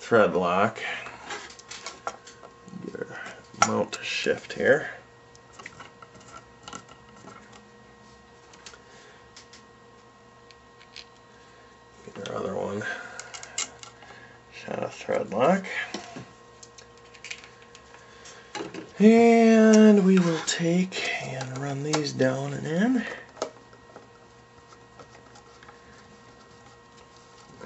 thread lock. Get our mount to shift here. Get our other one. Shot a thread lock. And we will take and run these down and in.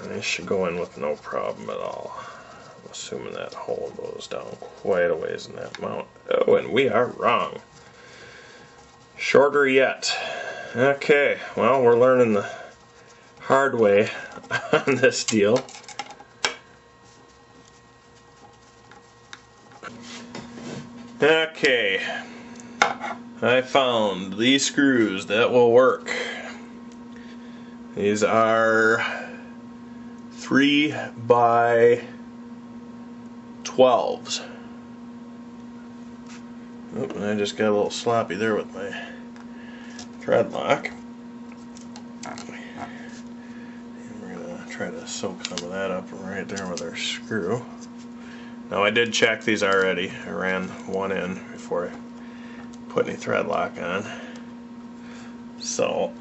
And this should go in with no problem at all. I'm assuming that hole goes down quite a ways in that mount. Oh, and we are wrong. Shorter yet. Okay, well, we're learning the hard way on this deal. Okay, I found these screws that will work. These are 3x12s. Oh, and I just got a little sloppy there with my thread lock. And we're going to try to soak some of that up right there with our screw. Now I did check these already. I ran one in before I put any thread lock on. So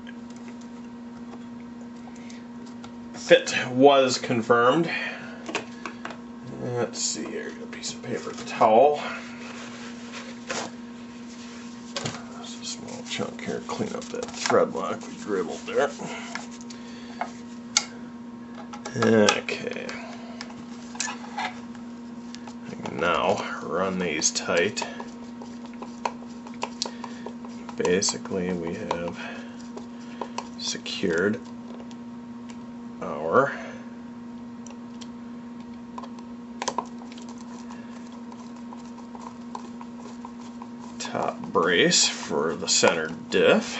fit was confirmed. Let's see here, got a piece of paper towel. There's a small chunk here, clean up that thread lock we dribbled there. Okay. Now run these tight. Basically we have secured our top brace for the center diff.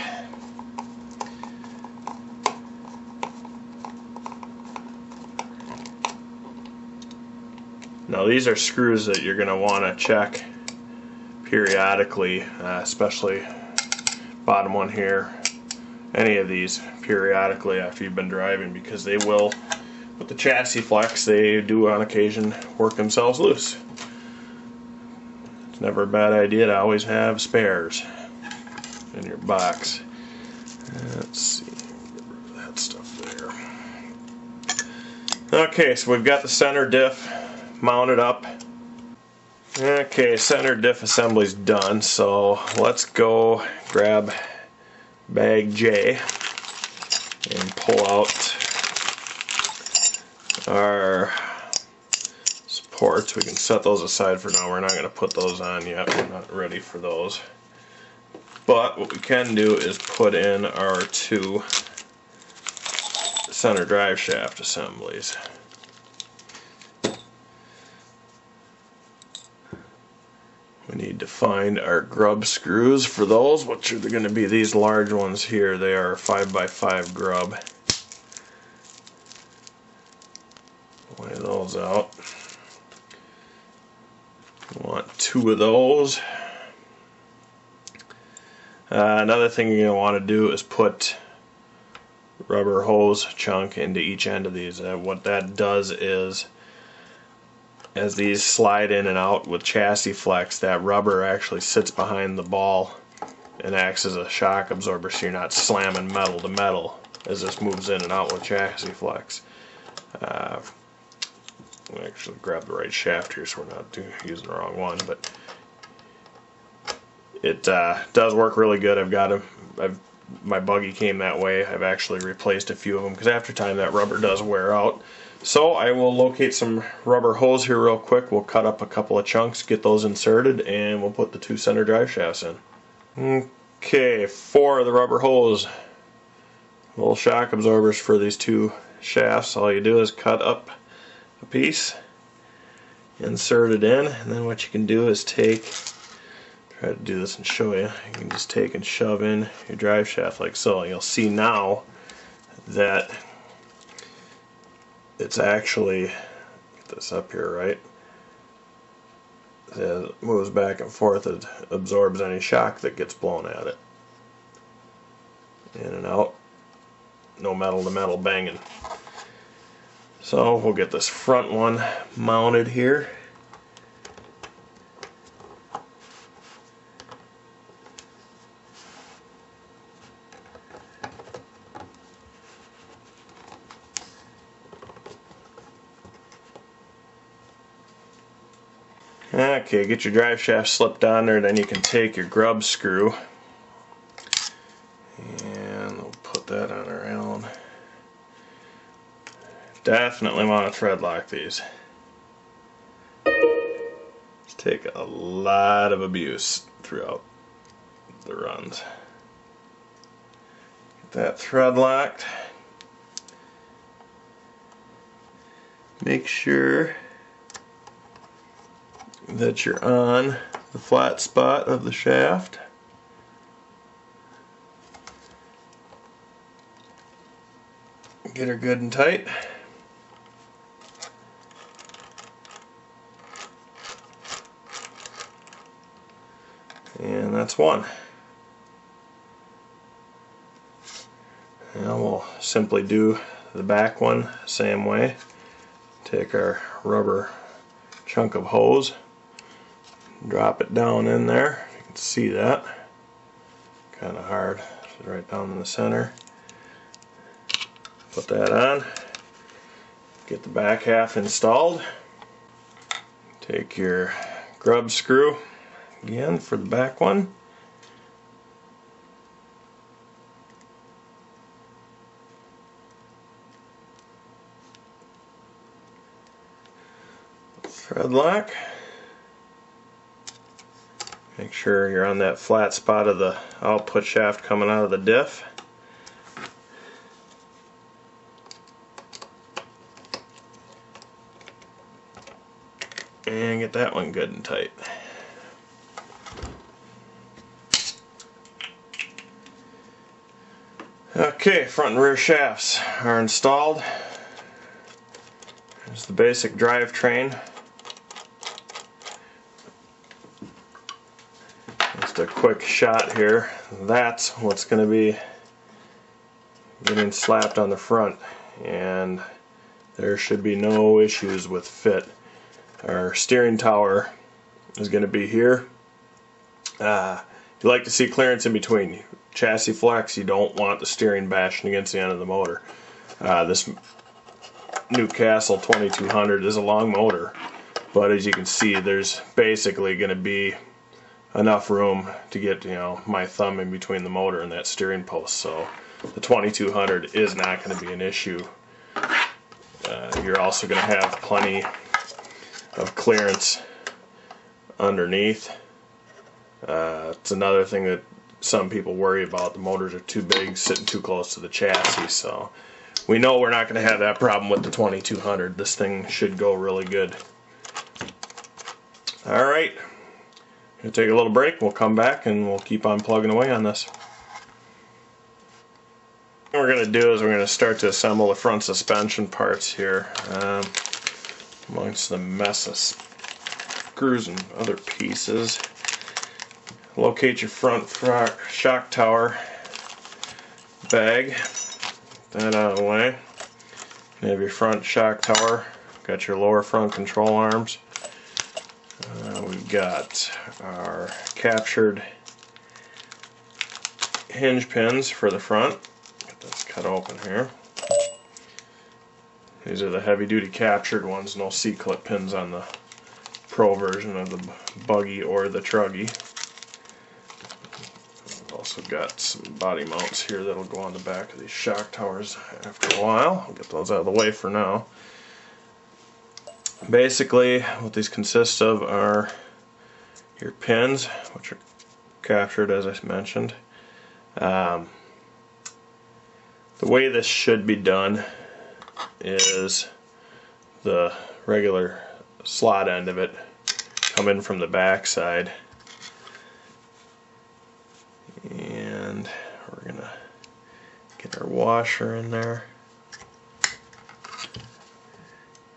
Now these are screws that you're going to want to check periodically, especially bottom one here, any of these periodically after you've been driving, because they will, with the chassis flex, they do on occasion work themselves loose. It's never a bad idea to always have spares in your box. Let's see, get rid of that stuff there. Okay, so we've got the center diff mounted up. Okay, center diff assembly's done, so let's go grab bag J and pull out our supports. We can set those aside for now. We're not going to put those on yet. We're not ready for those. But what we can do is put in our two center drive shaft assemblies. We need to find our grub screws for those, which are going to be these large ones here. They are 5x5 grub. Lay those out. We want two of those. Another thing you're going to want to do is put rubber hose chunk into each end of these. What that does is, as these slide in and out with chassis flex, that rubber actually sits behind the ball and acts as a shock absorber, so you're not slamming metal to metal as this moves in and out with chassis flex. I'll actually grab the right shaft here so we're not using the wrong one, but it does work really good. My buggy came that way. I've actually replaced a few of them because after time that rubber does wear out. So I will locate some rubber hose here real quick. We'll cut up a couple of chunks, get those inserted, and we'll put the two center drive shafts in. Okay, for the rubber hose, little shock absorbers for these two shafts. All you do is cut up a piece, insert it in, and then what you can do is try to do this and show you. You can just take and shove in your drive shaft like so. You'll see now that it's actually, get this up here right, as it moves back and forth, it absorbs any shock that gets blown at it. In and out, no metal to metal banging. So we'll get this front one mounted here. Okay, get your drive shaft slipped on there, then you can take your grub screw and we'll put that on our Allen. Definitely want to thread lock these. Take a lot of abuse throughout the runs. Get that thread locked. Make sure that you're on the flat spot of the shaft. Get her good and tight. And that's one. Now we'll simply do the back one same way. Take our rubber chunk of hose, drop it down in there. You can see that. Kind of hard. It's right down in the center. Put that on. Get the back half installed. Take your grub screw again for the back one. Thread lock. Make sure you're on that flat spot of the output shaft coming out of the diff. And get that one good and tight. Okay, front and rear shafts are installed. Here's the basic drivetrain. Just a quick shot here. That's what's going to be getting slapped on the front, and there should be no issues with fit. Our steering tower is going to be here. You like to see clearance in between. Chassis flex, you don't want the steering bashing against the end of the motor. This Newcastle 2200 is a long motor, but as you can see, there's basically going to be enough room to get, my thumb in between the motor and that steering post. So the 2200 is not going to be an issue. You're also going to have plenty of clearance underneath. It's another thing that some people worry about. The motors are too big, sitting too close to the chassis. So we know we're not going to have that problem with the 2200. This thing should go really good. Alright, we'll take a little break. We'll come back and we'll keep on plugging away on this. What we're going to do is we're going to start to assemble the front suspension parts here. Amongst the mess of screws and other pieces. Locate your front shock tower bag. Get that out of the way. You have your front shock tower. Got your lower front control arms. We've got our captured hinge pins for the front. Get this cut open here. These are the heavy duty captured ones, no C-clip pins on the Pro version of the buggy or the truggy. We've also got some body mounts here that'll go on the back of these shock towers after a while. I'll get those out of the way for now. Basically, what these consist of are your pins, which are captured as I mentioned. The way this should be done is the regular slot end of it come in from the back side, and we're gonna get our washer in there,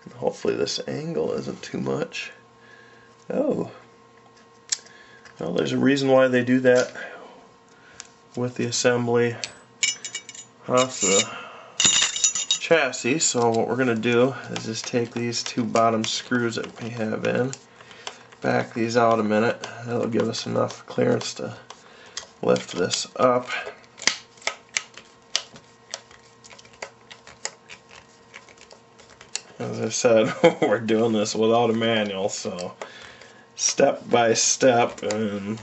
and hopefully this angle isn't too much. Oh, well, there's a reason why they do that with the assembly off the chassis. So what we're going to do is just take these two bottom screws that we have in, back these out a minute. That'll give us enough clearance to lift this up. As I said, we're doing this without a manual, so step by step, and